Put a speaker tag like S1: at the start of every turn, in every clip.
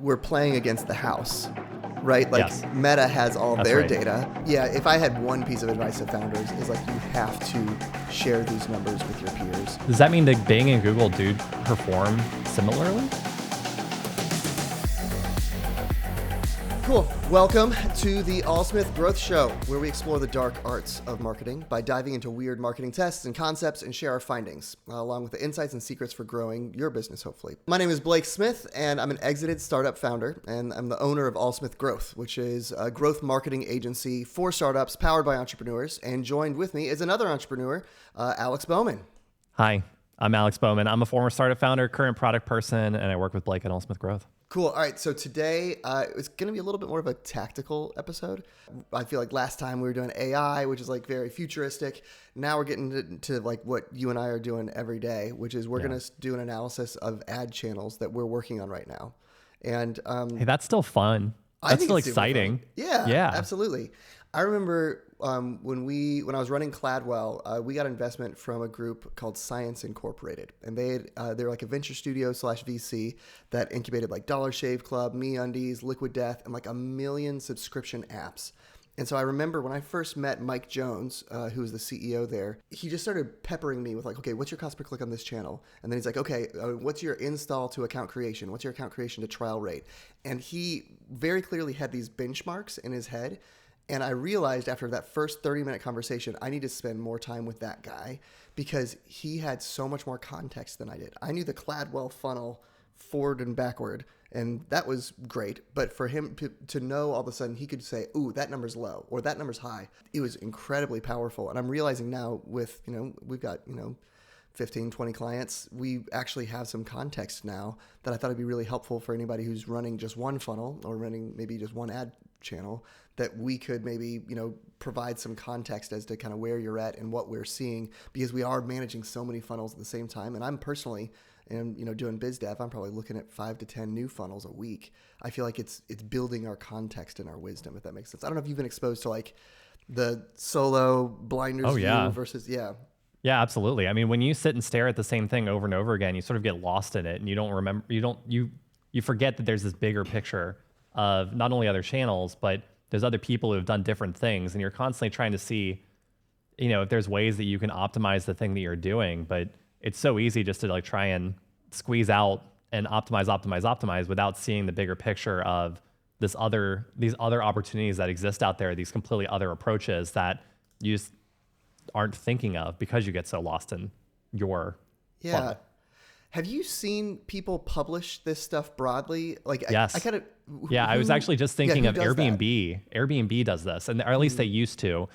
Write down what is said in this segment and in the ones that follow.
S1: we're playing against the house, right? Like
S2: Yes.
S1: Meta has all
S2: That's
S1: their
S2: right.
S1: data. Yeah, if I had one piece of advice to founders is like you have to share these numbers with your peers.
S2: Does that mean that Bing and Google do perform similarly?
S1: Cool. Welcome to the Allsmith Growth Show, where we explore the dark arts of marketing by diving into weird marketing tests and concepts and share our findings, along with the insights and secrets for growing your business, hopefully. My name is Blake Smith, and I'm an exited startup founder, and I'm the owner of Allsmith Growth, which is a growth marketing agency for startups powered by entrepreneurs. And joined with me is another entrepreneur, Alex Bowman.
S2: Hi, I'm Alex Bowman. I'm a former startup founder, current product person, and I work with Blake at Allsmith Growth.
S1: Cool. All right. So today it's going to be a little bit more of a tactical episode. I feel like last time we were doing AI, which is like very futuristic. Now we're getting to like what you and I are doing every day, which is we're going to do an analysis of ad channels that we're working on right now. And
S2: Hey, that's still fun.
S1: I
S2: That's
S1: think
S2: still
S1: it's super
S2: exciting.
S1: fun. Yeah,
S2: Yeah.
S1: absolutely. I remember when I was running Cladwell, we got investment from a group called Science Incorporated, and they're like a venture studio / VC that incubated like Dollar Shave Club, MeUndies, Liquid Death, and like 1 million subscription apps. And so I remember when I first met Mike Jones, who was the CEO there, he just started peppering me with like, okay, what's your cost per click on this channel? And then he's like, okay, what's your install to account creation? What's your account creation to trial rate? And he very clearly had these benchmarks in his head. And I realized after that first 30-minute conversation, I need to spend more time with that guy because he had so much more context than I did. I knew the Cladwell funnel forward and backward, and that was great. But for him to know all of a sudden he could say, ooh, that number's low or that number's high, it was incredibly powerful. And I'm realizing now with, we've got, 15, 20 clients, we actually have some context now that I thought it'd be really helpful for anybody who's running just one funnel or running maybe just one ad channel, that we could maybe, provide some context as to kind of where you're at and what we're seeing, because we are managing so many funnels at the same time. And I'm personally, doing biz dev, I'm probably looking at 5 to 10 new funnels a week. I feel like it's building our context and our wisdom, if that makes sense. I don't know if you've been exposed to like the solo blinders view versus,
S2: Yeah, absolutely. I mean, when you sit and stare at the same thing over and over again, you sort of get lost in it and you don't remember, you forget that there's this bigger picture of not only other channels, but there's other people who have done different things, and you're constantly trying to see, if there's ways that you can optimize the thing that you're doing. But it's so easy just to like try and squeeze out and optimize without seeing the bigger picture of these other opportunities that exist out there, these completely other approaches that you just aren't thinking of because you get so lost in your funnel.
S1: Have you seen people publish this stuff broadly? Like,
S2: yes.
S1: I kind of.
S2: I was actually just thinking of
S1: Airbnb.
S2: Airbnb does this, or at least they used to.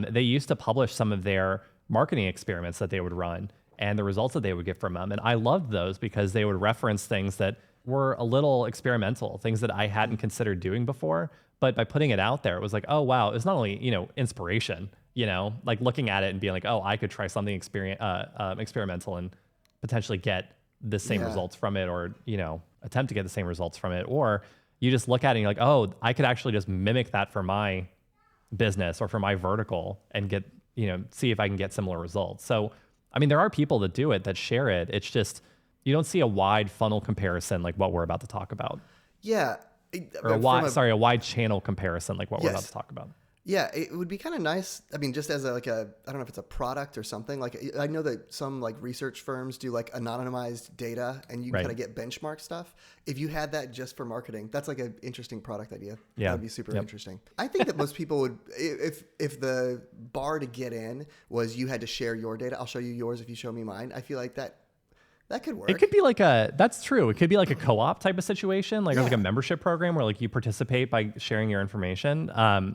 S2: They used to publish some of their marketing experiments that they would run and the results that they would get from them. And I loved those because they would reference things that were a little experimental, things that I hadn't considered doing before. But by putting it out there, it was like, oh, wow, it's not only, inspiration, like looking at it and being like, oh, I could try something experimental and potentially get the same results from it, or, attempt to get the same results from it. Or you just look at it and you're like, oh, I could actually just mimic that for my business or for my vertical and get, see if I can get similar results. So, I mean, there are people that do it, that share it. It's just, you don't see a wide funnel comparison like what we're about to talk about.
S1: Yeah.
S2: Or a wide channel comparison like what we're about to talk about.
S1: Yeah, it would be kind of nice. I mean, just as I don't know if it's a product or something. Like, I know that some like research firms do like anonymized data, and you kind of get benchmark stuff. If you had that just for marketing, that's like an interesting product idea. Yeah, that'd be super interesting. I think that most people would, if the bar to get in was you had to share your data, I'll show you yours if you show me mine. I feel like that could work.
S2: It could be like that's true. It could be like a co-op type of situation, like a membership program where like you participate by sharing your information.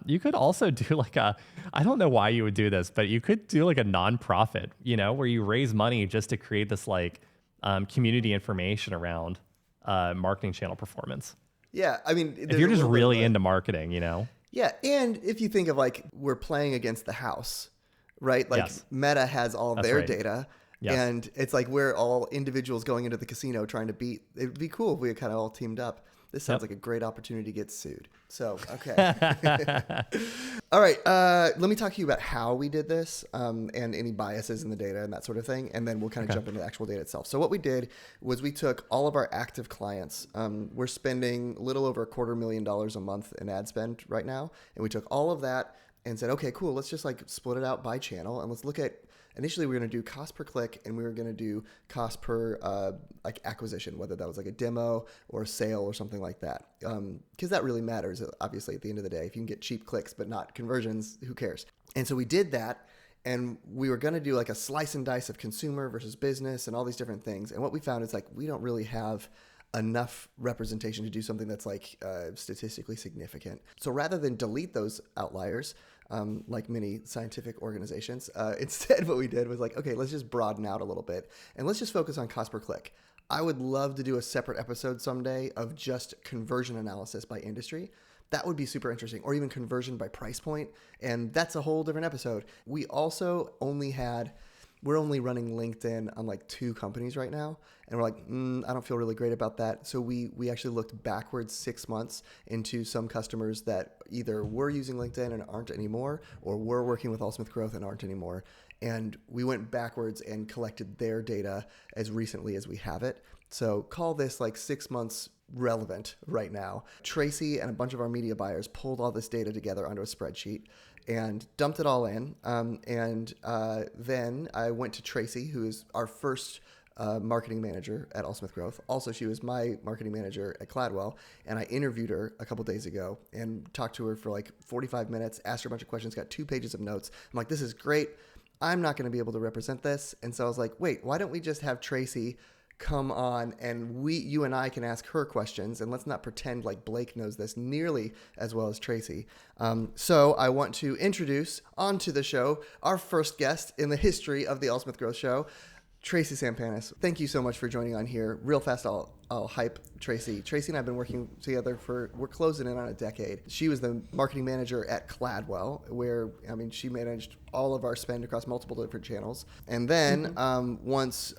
S2: You could also do like I don't know why you would do this, but you could do like a nonprofit, where you raise money just to create this like community information around marketing channel performance.
S1: Yeah. I mean,
S2: if you're just really into marketing,
S1: Yeah. And if you think of like, we're playing against the house, right? Like Meta has all their data. Yes. And it's like we're all individuals going into the casino trying to beat. It would be cool if we kind of all teamed up. This sounds like a great opportunity to get sued. So, okay. All right. Let me talk to you about how we did this and any biases in the data and that sort of thing. And then we'll kind of jump into the actual data itself. So what we did was we took all of our active clients. We're spending a little over $250,000 a month in ad spend right now. And we took all of that and said, okay, cool. Let's just like split it out by channel. And let's look at, initially we were going to do cost per click, and we were going to do cost per like acquisition, whether that was like a demo or a sale or something like that. Because that really matters, obviously, at the end of the day. If you can get cheap clicks but not conversions, who cares? And so we did that, and we were going to do like a slice and dice of consumer versus business and all these different things. And what we found is like we don't really have enough representation to do something that's like statistically significant. So rather than delete those outliers, like many scientific organizations, instead what we did was like, okay, let's just broaden out a little bit and let's just focus on cost per click. I would love to do a separate episode someday of just conversion analysis by industry. That would be super interesting, or even conversion by price point. And that's a whole different episode. We also we're only running LinkedIn on like 2 companies right now. And we're like, I don't feel really great about that. So we actually looked backwards 6 months into some customers that either were using LinkedIn and aren't anymore, or were working with Allsmith Growth and aren't anymore. And we went backwards and collected their data as recently as we have it. So call this like 6 months relevant right now. Tracy and a bunch of our media buyers pulled all this data together onto a spreadsheet and dumped it all in. Then I went to Tracy, who is our first marketing manager at Allsmith Growth. Also, she was my marketing manager at Cladwell, and I interviewed her a couple days ago and talked to her for like 45 minutes, asked her a bunch of questions, got 2 pages of notes. I'm like, this is great. I'm not going to be able to represent this. And so I was like, wait, why don't we just have Tracy come on and you and I can ask her questions, and let's not pretend like Blake knows this nearly as well as Tracy. So I want to introduce onto the show our first guest in the history of the Allsmith Growth Show, Tracy Sampanis. Thank you so much for joining on here. Real fast, I'll hype Tracy. Tracy and I have been working together we're closing in on a decade. She was the marketing manager at Cladwell, where, I mean, she managed all of our spend across multiple different channels. And then once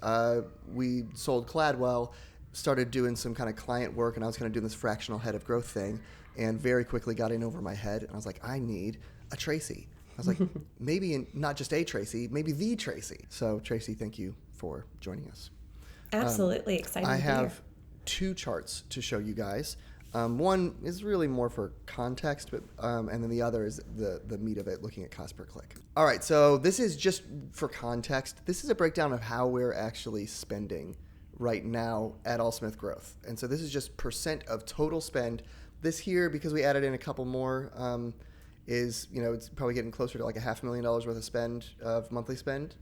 S1: we sold Cladwell, started doing some kind of client work, and I was kind of doing this fractional head of growth thing, and very quickly got in over my head. And I was like, I need a Tracy. I was like, maybe not just a Tracy, maybe the Tracy. So Tracy, thank you for joining us.
S3: Absolutely excited.
S1: I have 2 charts to show you guys. One is really more for context, but and then the other is the meat of it, looking at cost per click. All right, so this is just for context. This is a breakdown of how we're actually spending right now at Allsmith Growth. And so this is just percent of total spend. This here, because we added in a couple more, is, it's probably getting closer to like $500,000 worth of spend, of monthly spend.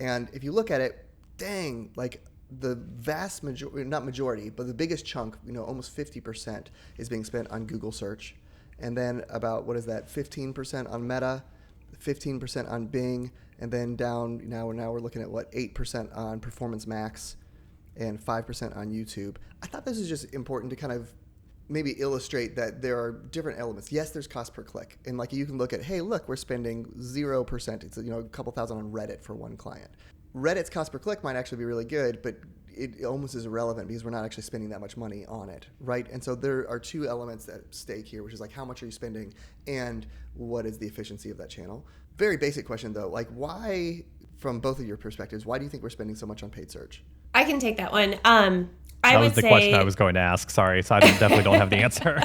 S1: And if you look at it, dang, like the vast majority, not majority, but the biggest chunk, almost 50% is being spent on Google search. And then about, 15% on Meta, 15% on Bing, and then down, now we're looking at 8% on Performance Max and 5% on YouTube. I thought this is just important to kind of maybe illustrate that there are different elements. Yes, there's cost per click. And like you can look at, hey, look, we're spending 0%. It's a couple thousand on Reddit for one client. Reddit's cost per click might actually be really good, but it almost is irrelevant because we're not actually spending that much money on it, right? And so there are 2 elements at stake here, which is like how much are you spending and what is the efficiency of that channel. Very basic question though, like why, from both of your perspectives, why do you think we're spending so much on paid search?
S3: I can take that one.
S2: That was the question I was going to ask. Sorry. So I definitely don't have the answer.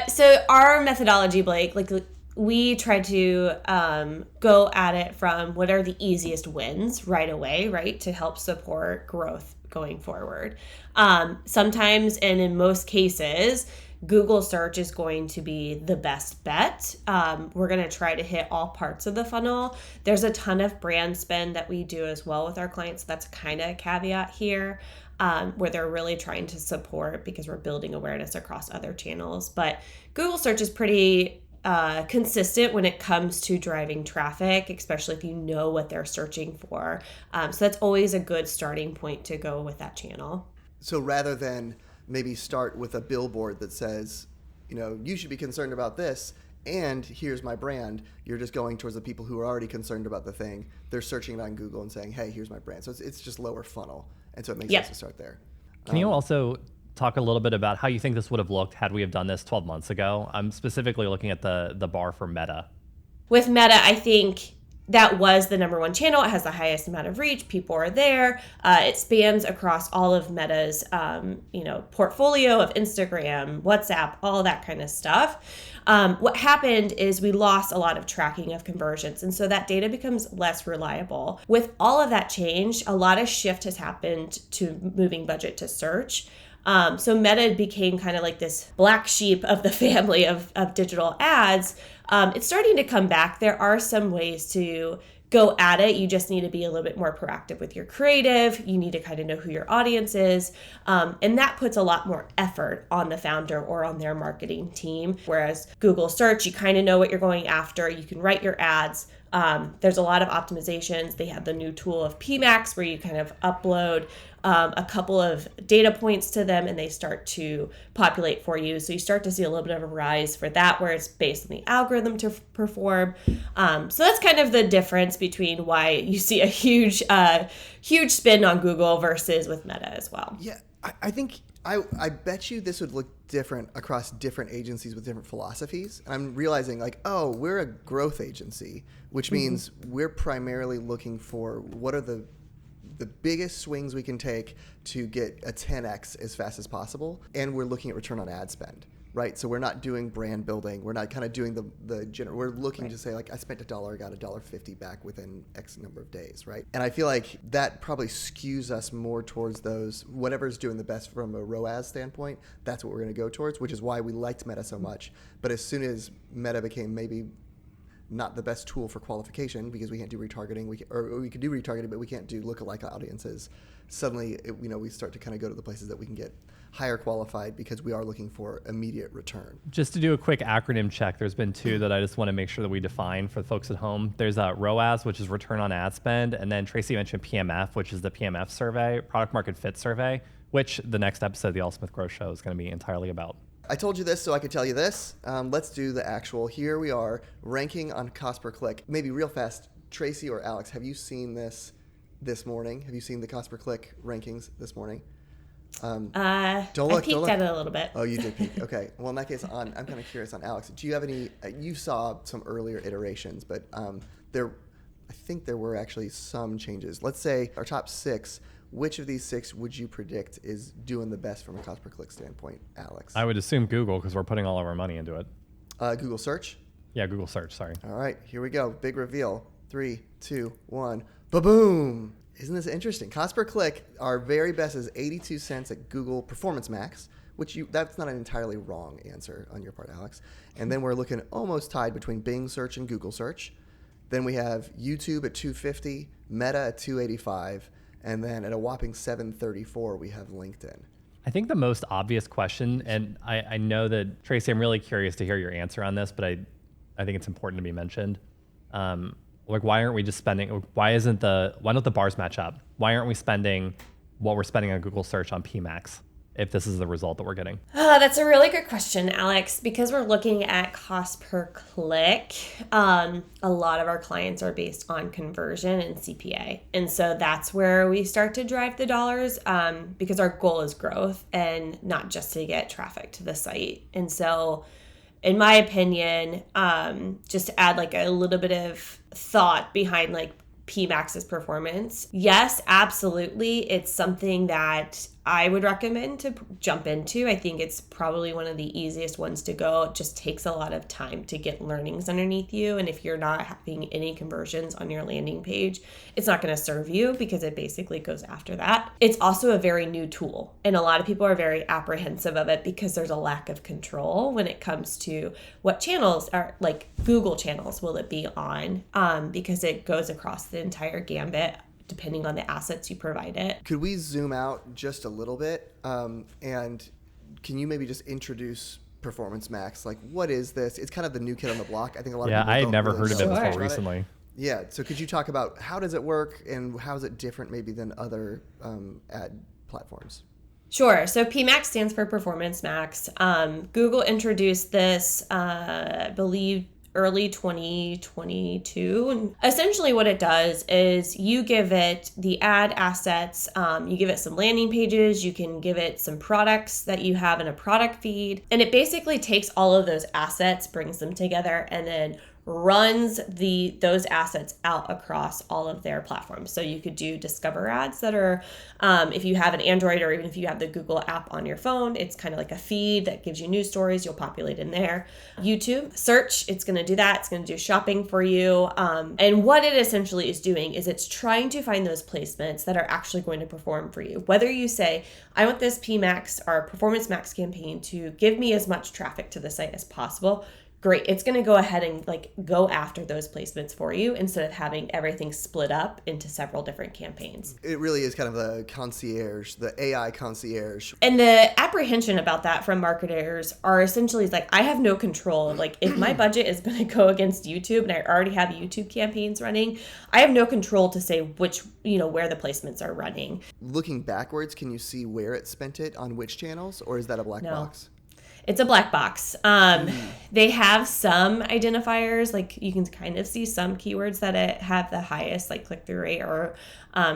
S3: So our methodology, Blake, like we try to go at it from what are the easiest wins right away, right, to help support growth going forward. Sometimes, and in most cases, Google search is going to be the best bet. We're going to try to hit all parts of the funnel. There's a ton of brand spend that we do as well with our clients. So that's kind of a caveat here, where they're really trying to support because we're building awareness across other channels. But Google search is pretty consistent when it comes to driving traffic, especially if you know what they're searching for. So that's always a good starting point to go with that channel.
S1: So rather than maybe start with a billboard that says, you should be concerned about this, and here's my brand, you're just going towards the people who are already concerned about the thing. They're searching it on Google and saying, hey, here's my brand. So it's just lower funnel. And so it makes sense to start there.
S2: Can you also talk a little bit about how you think this would have looked had we have done this 12 months ago? I'm specifically looking at the bar for Meta.
S3: With Meta, I think that was the number one channel. It has the highest amount of reach. People are there. It spans across all of Meta's, portfolio of Instagram, WhatsApp, all that kind of stuff. What happened is we lost a lot of tracking of conversions, and so that data becomes less reliable. With all of that change, a lot of shift has happened to moving budget to search. So Meta became kind of like this black sheep of the family of digital ads. It's starting to come back. There are some ways to go at it. You just need to be a little bit more proactive with your creative. You need to kind of know who your audience is. And that puts a lot more effort on the founder or on their marketing team. Whereas Google search, you kind of know what you're going after. You can write your ads. There's a lot of optimizations. They have the new tool of PMAX where you kind of upload a couple of data points to them and they start to populate for you. So you start to see a little bit of a rise for that where it's based on the algorithm to perform. So that's kind of the difference between why you see a huge spin on Google versus with Meta as well.
S1: Yeah, I think I bet you this would look different across different agencies with different philosophies. And I'm realizing we're a growth agency, which means we're primarily looking for what are the biggest swings we can take to get a 10x as fast as possible. And we're looking at return on ad spend, right? So we're not doing brand building. We're not kind of doing the general. We're looking to say I spent $1, got $1.50 back within X number of days, right? And I feel like that probably skews us more towards those, whatever's doing the best from a ROAS standpoint, that's what we're going to go towards, which is why we liked Meta so much. But as soon as Meta became maybe not the best tool for qualification because we can't do retargeting, we can do retargeting, but we can't do lookalike audiences. Suddenly, we start to kind of go to the places that we can get higher qualified because we are looking for immediate return.
S2: Just to do a quick acronym check, there's been two that I just want to make sure that we define for the folks at home. There's ROAS, which is return on ad spend, and then Tracy mentioned PMF, which is the PMF survey, product market fit survey, which the next episode of the Allsmith Growth Show is going to be entirely about.
S1: I told you this so I could tell you this. Let's do the actual. Here we are, ranking on cost per click. Maybe real fast, Tracy or Alex, have you seen this morning? Have you seen the cost per click rankings this morning?
S3: Don't look. I peeked at it a little bit.
S1: Oh, you did peek. Okay. Well, in that case, I'm kind of curious on Alex. Do you have any? You saw some earlier iterations, but I think there were actually some changes. Let's say our top 6. Which of these 6 would you predict is doing the best from a cost per click standpoint, Alex?
S2: I would assume Google because we're putting all of our money into it.
S1: Google search?
S2: Yeah, Google search, sorry.
S1: All right, here we go. Big reveal. 3, 2, 1. Ba-boom! Isn't this interesting? Cost per click, our very best is 82 cents at Google Performance Max, that's not an entirely wrong answer on your part, Alex. And then we're looking almost tied between Bing search and Google search. Then we have YouTube at 250, Meta at 285, and then at a whopping 734, we have LinkedIn.
S2: I think the most obvious question, and I know that, Tracy, I'm really curious to hear your answer on this, but I think it's important to be mentioned. Why aren't we just spending, why don't the bars match up? Why aren't we spending what we're spending on Google search on PMAX if this is the result that we're getting?
S3: That's a really good question, Alex. Because we're looking at cost per click, a lot of our clients are based on conversion and CPA. And so that's where we start to drive the dollars because our goal is growth and not just to get traffic to the site. And so in my opinion, just to add a little bit of thought behind PMAX's performance, yes, absolutely. It's something that I would recommend to jump into. I think it's probably one of the easiest ones to go. It just takes a lot of time to get learnings underneath you. And if you're not having any conversions on your landing page, it's not going to serve you because it basically goes after that. It's also a very new tool. And a lot of people are very apprehensive of it because there's a lack of control when it comes to what channels are, Google channels will it be on, because it goes across the entire gambit depending on the assets you provide it.
S1: Could we zoom out just a little bit? And can you maybe just introduce Performance Max? What is this? It's kind of the new kid on the block. I think a lot of people
S2: I had
S1: don't
S2: never
S1: really
S2: heard of
S1: know
S2: it
S1: much
S2: before
S1: about
S2: recently.
S1: it. Yeah. So could you talk about how does it work and how is it different maybe than other ad platforms?
S3: Sure. So PMAX stands for Performance Max. Google introduced this, I believe, early 2022. And essentially what it does is you give it the ad assets, you give it some landing pages, you can give it some products that you have in a product feed, and it basically takes all of those assets, brings them together, and then runs those assets out across all of their platforms. So you could do Discover ads that are, if you have an Android or even if you have the Google app on your phone, it's kind of like a feed that gives you news stories. You'll populate in there. YouTube search, it's going to do that. It's going to do shopping for you. And what it essentially is doing is it's trying to find those placements that are actually going to perform for you. Whether you say, I want this PMAX or Performance Max campaign to give me as much traffic to the site as possible, great. It's going to go ahead and go after those placements for you instead of having everything split up into several different campaigns.
S1: It really is kind of the concierge, the AI concierge.
S3: And the apprehension about that from marketers are essentially like, I have no control. Like if my budget is going to go against YouTube and I already have YouTube campaigns running, I have no control to say which, where the placements are running.
S1: Looking backwards, can you see where it spent it on which channels, or is that a black box?
S3: It's a black box. They have some identifiers, like you can kind of see some keywords that it have the highest click-through rate or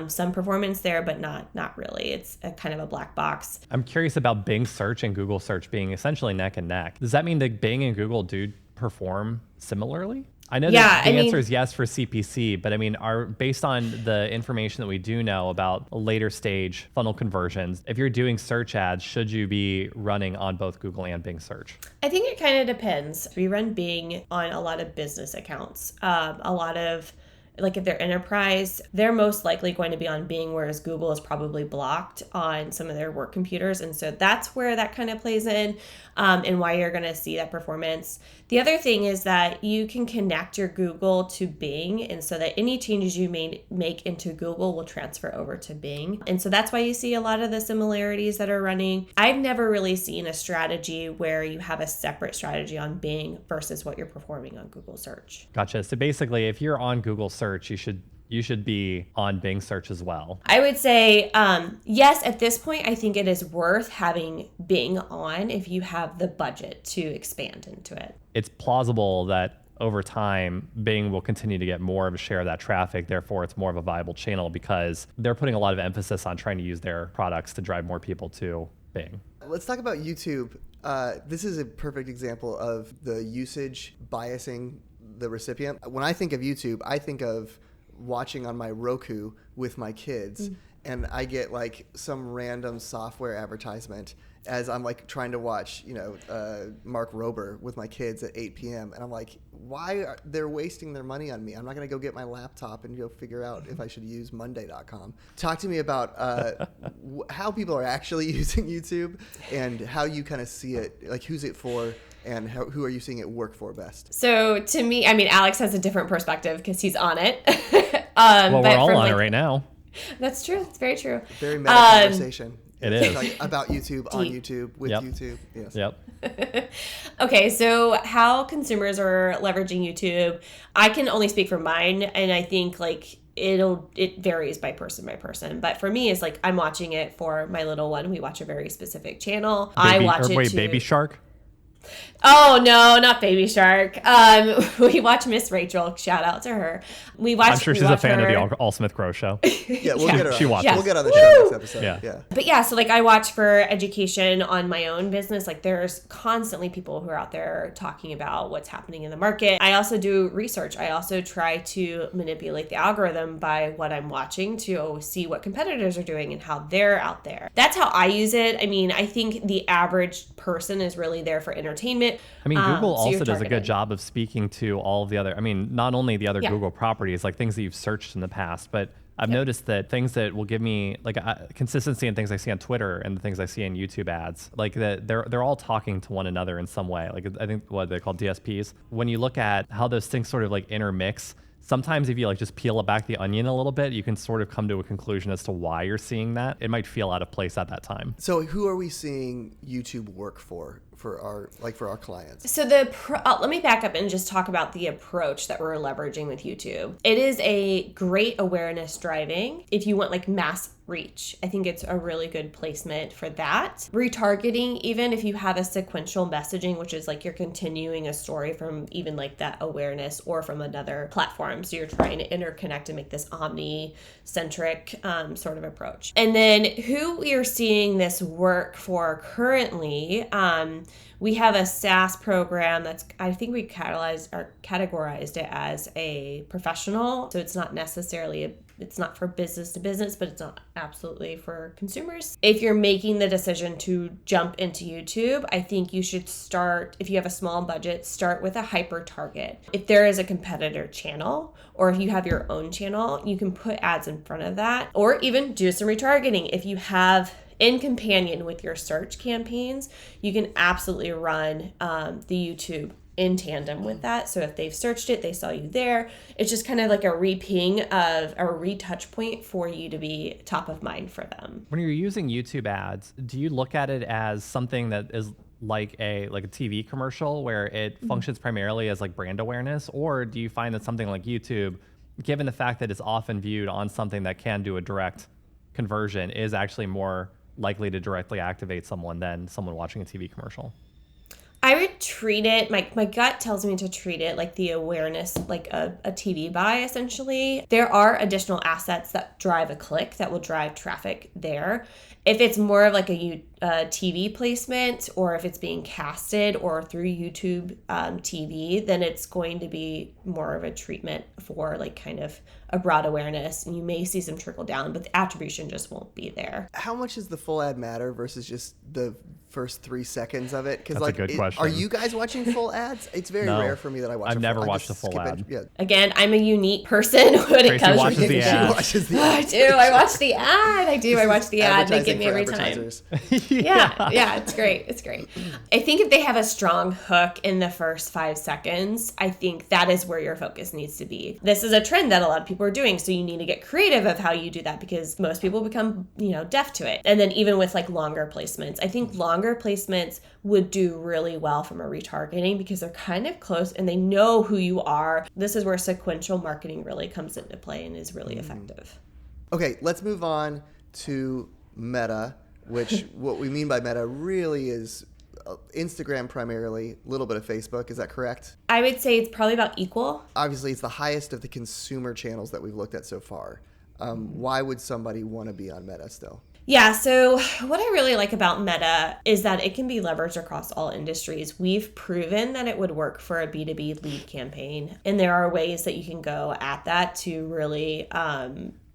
S3: some performance there, but not really. It's a kind of a black box.
S2: I'm curious about Bing search and Google search being essentially neck and neck. Does that mean that Bing and Google do perform similarly? I know that the answer is yes for CPC, but based on the information that we do know about later stage funnel conversions, if you're doing search ads, should you be running on both Google and Bing search?
S3: I think it kind of depends. We run Bing on a lot of business accounts. A lot of, if they're enterprise, they're most likely going to be on Bing, whereas Google is probably blocked on some of their work computers. And so that's where that kind of plays in and why you're going to see that performance. The other thing is that you can connect your Google to Bing, and so that any changes you make into Google will transfer over to Bing. And so that's why you see a lot of the similarities that are running. I've never really seen a strategy where you have a separate strategy on Bing versus what you're performing on Google search.
S2: Gotcha. So basically, if you're on Google search, you should be on Bing search as well.
S3: I would say, yes, at this point, I think it is worth having Bing on if you have the budget to expand into it.
S2: It's plausible that over time, Bing will continue to get more of a share of that traffic. Therefore, it's more of a viable channel because they're putting a lot of emphasis on trying to use their products to drive more people to Bing.
S1: Let's talk about YouTube. This is a perfect example of the usage biasing the recipient. When I think of YouTube, I think of watching on my Roku with my kids, and I get some random software advertisement as I'm trying to watch, Mark Rober with my kids at 8 p.m. And I'm like, why are they're wasting their money on me? I'm not going to go get my laptop and go figure out if I should use Monday.com. Talk to me about how people are actually using YouTube and how you kind of see it, who's it for, and who are you seeing it work for best?
S3: So to me, Alex has a different perspective because he's on it.
S2: Well, we're all on it right now.
S3: That's true. It's very true.
S1: Very meta conversation.
S2: It is.
S1: About YouTube, on YouTube, with YouTube. Yes.
S2: Yep.
S3: Okay, so how consumers are leveraging YouTube, I can only speak for mine, and I think it varies by person. But for me, it's I'm watching it for my little one. We watch a very specific channel.
S2: Baby Shark?
S3: Oh no, not Baby Shark. We watch Miss Rachel. Shout out to her.
S2: I'm sure she's a fan of the Allsmith Growth Show.
S1: Yeah, we'll get her.
S2: She watches.
S1: We'll get on the show next episode.
S2: Yeah.
S3: But yeah, so I watch for education on my own business. There's constantly people who are out there talking about what's happening in the market. I also do research. I also try to manipulate the algorithm by what I'm watching to see what competitors are doing and how they're out there. That's how I use it. I think the average person is really there for entertainment.
S2: Google also does a good job of speaking to all of the other, not only the other Google properties, things that you've searched in the past, but I've noticed that things that will give me consistency in things I see on Twitter and the things I see in YouTube ads, that they're all talking to one another in some way. I think what they call DSPs. When you look at how those things sort of intermix, sometimes if you just peel back the onion a little bit, you can sort of come to a conclusion as to why you're seeing that. It might feel out of place at that time.
S1: So who are we seeing YouTube work for for our clients?
S3: So let me back up and just talk about the approach that we're leveraging with YouTube. It is a great awareness driving. If you want like mass reach, I think it's a really good placement for that. Retargeting, even if you have a sequential messaging, which is like you're continuing a story from even like that awareness or from another platform. So you're trying to interconnect and make this omni-centric sort of approach. And then who we are seeing this work for currently, we have a SaaS program that's, I think we categorized it as a professional. So it's not necessarily it's not for business to business, but it's not absolutely for consumers. If you're making the decision to jump into YouTube, I think you should start, if you have a small budget, start with a hyper target. If there is a competitor channel, or if you have your own channel, you can put ads in front of that, or even do some retargeting. If you have in companion with your search campaigns, you can absolutely run the YouTube in tandem with that. So if they've searched it, they saw you there. It's just kind of like a re-ping of a retouch point for you to be top of mind for them.
S2: When you're using YouTube ads, do you look at it as something that is like a TV commercial where it functions primarily as like brand awareness? Or do you find that something like YouTube, given the fact that it's often viewed on something that can do a direct conversion, is actually more likely to directly activate someone than someone watching a TV commercial?
S3: I would treat it, my gut tells me to treat it like the awareness, like a TV buy, essentially. There are additional assets that drive a click that will drive traffic there. If it's more of like a TV placement, or if it's being casted or through YouTube TV, then it's going to be more of a treatment for like kind of a broad awareness, and you may see some trickle down, but the attribution just won't be there.
S1: How much does the full ad matter versus just the first 3 seconds of it? Because
S2: That's a good question.
S1: Are you guys watching full ads? It's very rare for me that I watch.
S2: I've never watched a full ad.
S1: Yeah.
S3: Again, I'm a unique person when it comes
S2: watches
S3: to
S2: the ad.
S1: She watches the ad.
S3: I do. I watch the ad. I watch the ad. They get me every time. Yeah, it's great. It's great. I think if they have a strong hook in the first 5 seconds, I think that is where your focus needs to be. This is a trend that a lot of people are doing, so you need to get creative of how you do that, because most people become, deaf to it. And then even with like longer placements, I think longer placements would do really well from a retargeting, because they're kind of close and they know who you are. This is where sequential marketing really comes into play and is really effective.
S1: Okay, let's move on to Meta, which what we mean by Meta really is Instagram primarily, a little bit of Facebook. Is that correct?
S3: I would say it's probably about equal.
S1: Obviously, it's the highest of the consumer channels that we've looked at so far. Why would somebody want to be on Meta still?
S3: Yeah, so what I really like about Meta is that it can be leveraged across all industries. We've proven that it would work for a B2B lead campaign, and there are ways that you can go at that to really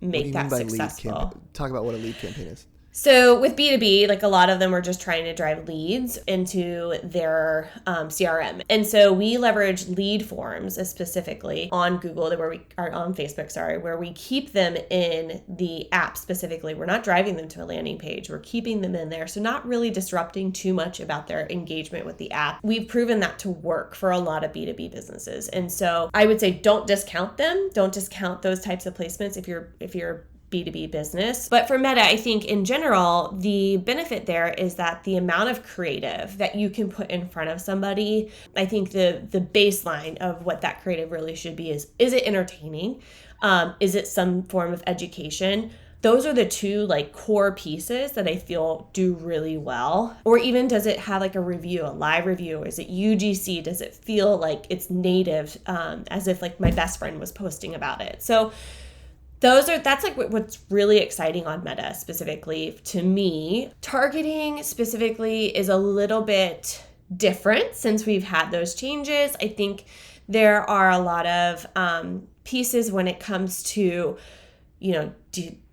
S3: make that successful.
S1: Talk about what a lead campaign is.
S3: So with B2B, like a lot of them are just trying to drive leads into their CRM. And so we leverage lead forms specifically on Google, where we are on Facebook, where we keep them in the app specifically. We're not driving them to a landing page. We're keeping them in there. So not really disrupting too much about their engagement with the app. We've proven that to work for a lot of B2B businesses. And so I would say don't discount them. Don't discount those types of placements if you're B2B business. But for Meta, I think in general, the benefit there is that the amount of creative that you can put in front of somebody, I think the baseline of what that creative really should be is it entertaining? Is it some form of education? Those are the two like core pieces that I feel do really well. Or even does it have like a review, a live review? Is it UGC? Does it feel like it's native, as if like my best friend was posting about it? So that's like what's really exciting on Meta specifically to me. Targeting specifically is a little bit different since we've had those changes. I think there are a lot of pieces when it comes to,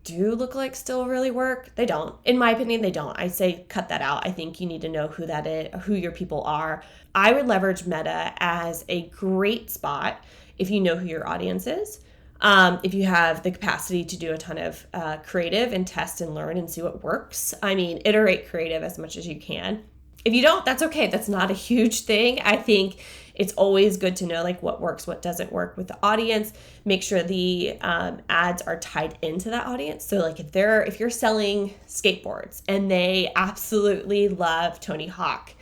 S3: do lookalikes still really work? They don't. In my opinion, they don't. I say cut that out. I think you need to know who that is, who your people are. I would leverage Meta as a great spot if you know who your audience is. If you have the capacity to do a ton of creative and test and learn and see what works. I mean, iterate creative as much as you can. If you don't, that's okay. That's not a huge thing. I think it's always good to know like what works, what doesn't work with the audience. Make sure the ads are tied into that audience. So like if you're selling skateboards and they absolutely love Tony Hawk,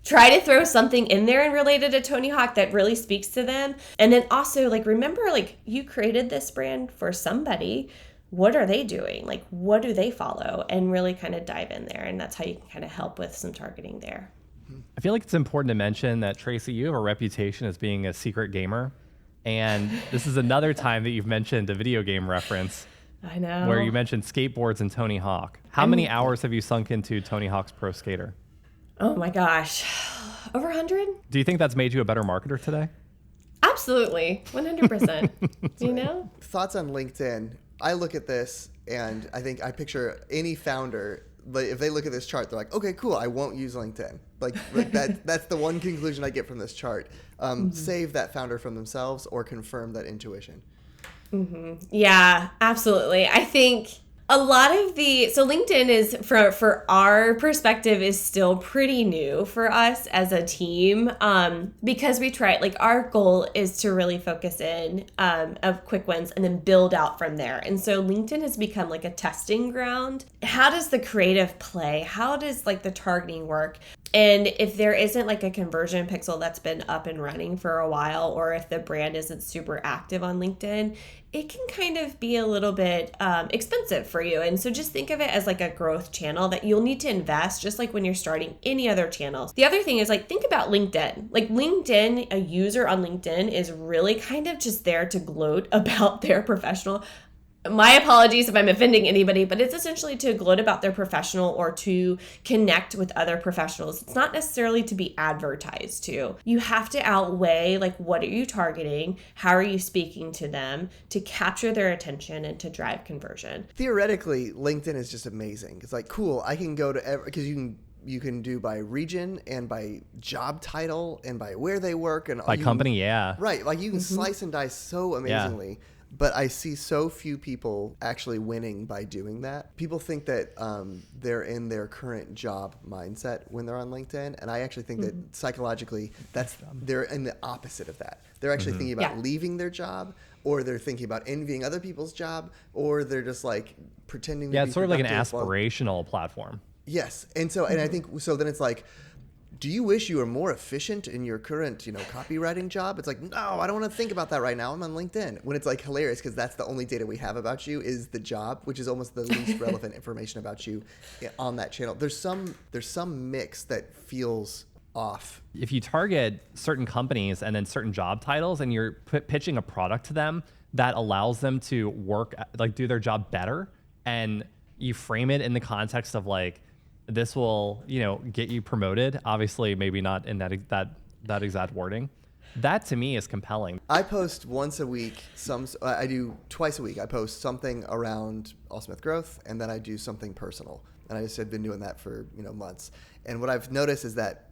S3: try to throw something in there and related to Tony Hawk that really speaks to them. And then also, like, remember, like, you created this brand for somebody. What are they doing? Like, what do they follow? And really kind of dive in there. And that's how you can kind of help with some targeting there.
S2: I feel like it's important to mention that, Tracy, you have a reputation as being a secret gamer. And this is another time that you've mentioned a video game reference.
S3: I know.
S2: Where you mentioned skateboards and Tony Hawk. How many hours have you sunk into Tony Hawk's Pro Skater?
S3: Oh my gosh. Over 100?
S2: Do you think that's made you a better marketer today?
S3: Absolutely. 100%. You know?
S1: Thoughts on LinkedIn. I look at this and I think I picture any founder, if they look at this chart, they're like, okay, cool, I won't use LinkedIn. Like that's the one conclusion I get from this chart. Save that founder from themselves or confirm that intuition.
S3: Yeah, absolutely. I think a lot of so LinkedIn is, for our perspective, is still pretty new for us as a team, because we try, like, our goal is to really focus in of quick wins and then build out from there. And so LinkedIn has become like a testing ground. How does the creative play? How does, like, the targeting work? And if there isn't, like, a conversion pixel that's been up and running for a while, or if the brand isn't super active on LinkedIn, it can kind of be a little bit expensive for you. And so just think of it as like a growth channel that you'll need to invest, just like when you're starting any other channels. The other thing is, like, think about LinkedIn. Like, LinkedIn, a user on LinkedIn is really kind of just there to gloat about their professional. My apologies if I'm offending anybody, but it's essentially to gloat about their professional or to connect with other professionals. It's not necessarily to be advertised to. You have to outweigh, like, what are you targeting? How are you speaking to them to capture their attention and to drive conversion?
S1: Theoretically, LinkedIn is just amazing. It's like, cool, I can go to because you can do by region and by job title and by where they work and
S2: by company, yeah.
S1: Right, like you can slice and dice so amazingly. Yeah. But I see so few people actually winning by doing that. People think that they're in their current job mindset when they're on LinkedIn. And I actually think that psychologically, they're in the opposite of that. They're actually thinking about leaving their job, or they're thinking about envying other people's job, or they're just like pretending to be
S2: it's sort of like an
S1: productive.
S2: aspirational platform.
S1: Yes. And so, and I think, so then it's like, do you wish you were more efficient in your current, copywriting job? It's like, no, I don't want to think about that right now. I'm on LinkedIn. When it's like hilarious, because that's the only data we have about you is the job, which is almost the least relevant information about you on that channel. There's some mix that feels off.
S2: If you target certain companies and then certain job titles, and you're pitching a product to them that allows them to work, like, do their job better, and you frame it in the context of, like, this will, get you promoted. Obviously, maybe not in that exact wording. That to me is compelling.
S1: I post once a week. I do twice a week. I post something around Allsmith Growth, and then I do something personal. And I just have been doing that for months. And what I've noticed is that,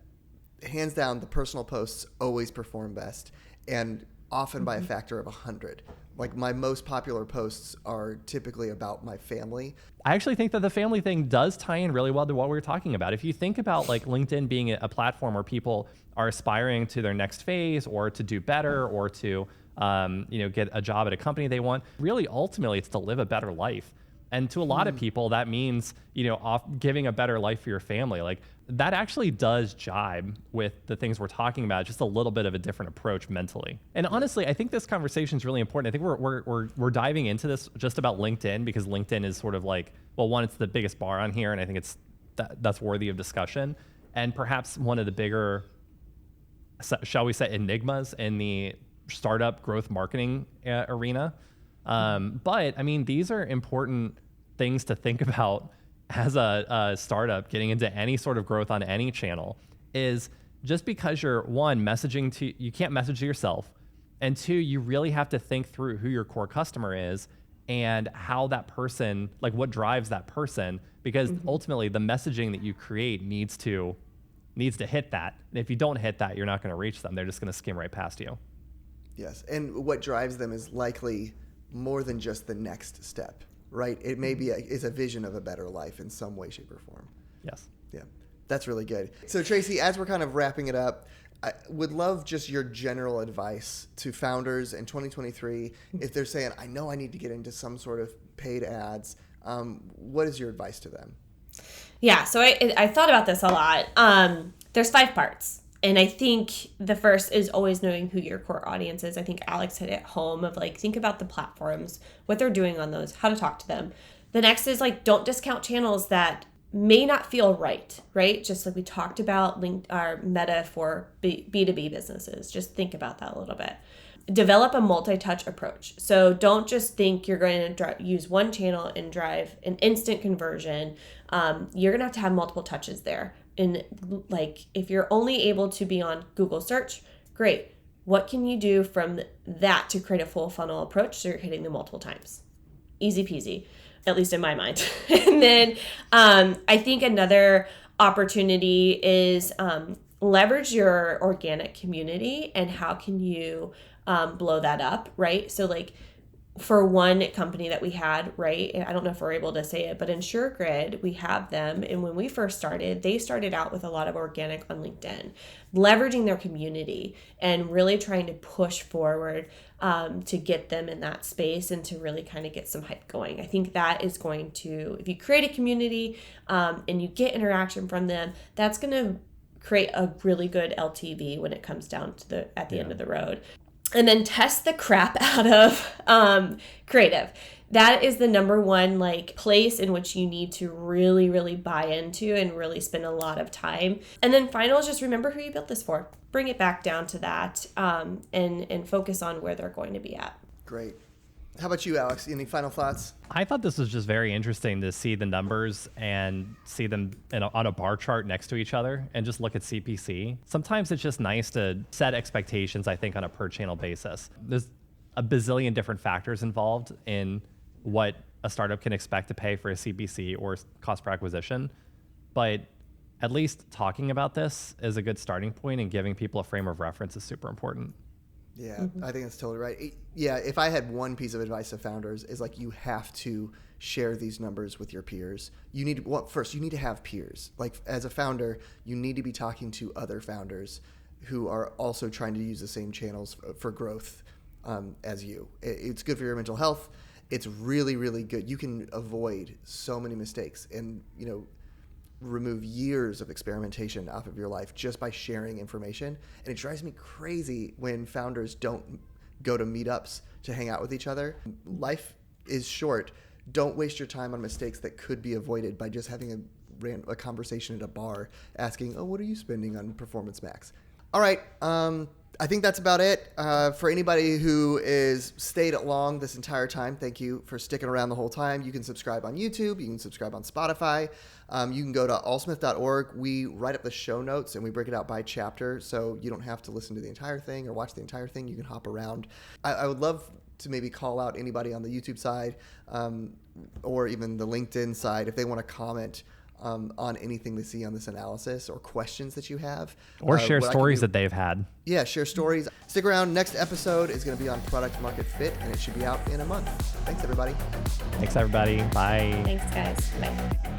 S1: hands down, the personal posts always perform best, and often by a factor of 100. Like, my most popular posts are typically about my family.
S2: I actually think that the family thing does tie in really well to what we were talking about. If you think about, like, LinkedIn being a platform where people are aspiring to their next phase, or to do better, or to get a job at a company they want, really ultimately it's to live a better life. And to a lot of people, that means, giving a better life for your family. Like, that actually does jibe with the things we're talking about, just a little bit of a different approach mentally. And honestly, I think this conversation is really important. I think we're diving into this just about LinkedIn, because LinkedIn is sort of like, well, one, it's the biggest bar on here, and I think that's worthy of discussion. And perhaps one of the bigger, shall we say, enigmas in the startup growth marketing arena. But I mean, these are important things to think about as a startup getting into any sort of growth on any channel. Is just because you're, one, you can't message to yourself, and two, you really have to think through who your core customer is and how that person, like, what drives that person, because ultimately the messaging that you create needs to hit that. And if you don't hit that, you're not going to reach them. They're just going to skim right past you.
S1: Yes, and what drives them is likely more than just the next step, right? It may be is a vision of a better life in some way, shape, or form.
S2: Yes.
S1: Yeah, that's really good. So, Tracy, as we're kind of wrapping it up, I would love just your general advice to founders in 2023. If they're saying, I know I need to get into some sort of paid ads, what is your advice to them?
S3: Yeah, so I thought about this a lot. there's 5 parts. And I think the first is always knowing who your core audience is. I think Alex hit it home of like, think about the platforms, what they're doing on those, how to talk to them. The next is like, don't discount channels that may not feel right? Just like we talked about our Meta for B2B businesses. Just think about that a little bit. Develop a multi-touch approach. So don't just think you're going to use one channel and drive an instant conversion. You're going to have multiple touches there. And like, if you're only able to be on Google search, great. What can you do from that to create a full funnel approach so you're hitting them multiple times? Easy peasy, at least in my mind. And then I think another opportunity is leverage your organic community and how can you blow that up, right? So like, for one company that we had, right? I don't know if we're able to say it, but InsureGrid, we have them. And when we first started, they started out with a lot of organic on LinkedIn, leveraging their community and really trying to push forward to get them in that space and to really kind of get some hype going. I think that is going to, if you create a community and you get interaction from them, that's going to create a really good LTV when it comes down to the end of the road. And then test the crap out of creative. That is the number one like place in which you need to really, really buy into and really spend a lot of time. And then final is just remember who you built this for. Bring it back down to that and focus on where they're going to be at.
S1: Great. How about you, Alex? Any final thoughts?
S2: I thought this was just very interesting to see the numbers and see them on a bar chart next to each other and just look at CPC. Sometimes it's just nice to set expectations, I think, on a per channel basis. There's a bazillion different factors involved in what a startup can expect to pay for a CPC or cost per acquisition. But at least talking about this is a good starting point, and giving people a frame of reference is super important.
S1: Yeah, I think that's totally right. Yeah, if I had one piece of advice to founders is like, you have to share these numbers with your peers. You need first, you need to have peers. Like as a founder, you need to be talking to other founders who are also trying to use the same channels for growth as you. It's good for your mental health. It's really, really good. You can avoid so many mistakes and, remove years of experimentation off of your life just by sharing information. And it drives me crazy when founders don't go to meetups to hang out with each other. Life is short. Don't waste your time on mistakes that could be avoided by just having a conversation at a bar asking, oh, what are you spending on Performance Max? All right. I think that's about it. For anybody who is stayed along this entire time, thank you for sticking around the whole time. You can subscribe on YouTube. You can subscribe on Spotify. You can go to allsmith.org. We write up the show notes and we break it out by chapter, so you don't have to listen to the entire thing or watch the entire thing. You can hop around. I would love to maybe call out anybody on the YouTube side or even the LinkedIn side if they want to comment on anything they see on this analysis or questions that you have.
S2: Or share stories that they've had.
S1: Yeah, share stories. Stick around. Next episode is going to be on product market fit, and it should be out in a month. Thanks, everybody.
S2: Thanks, everybody. Bye.
S3: Thanks, guys. Bye.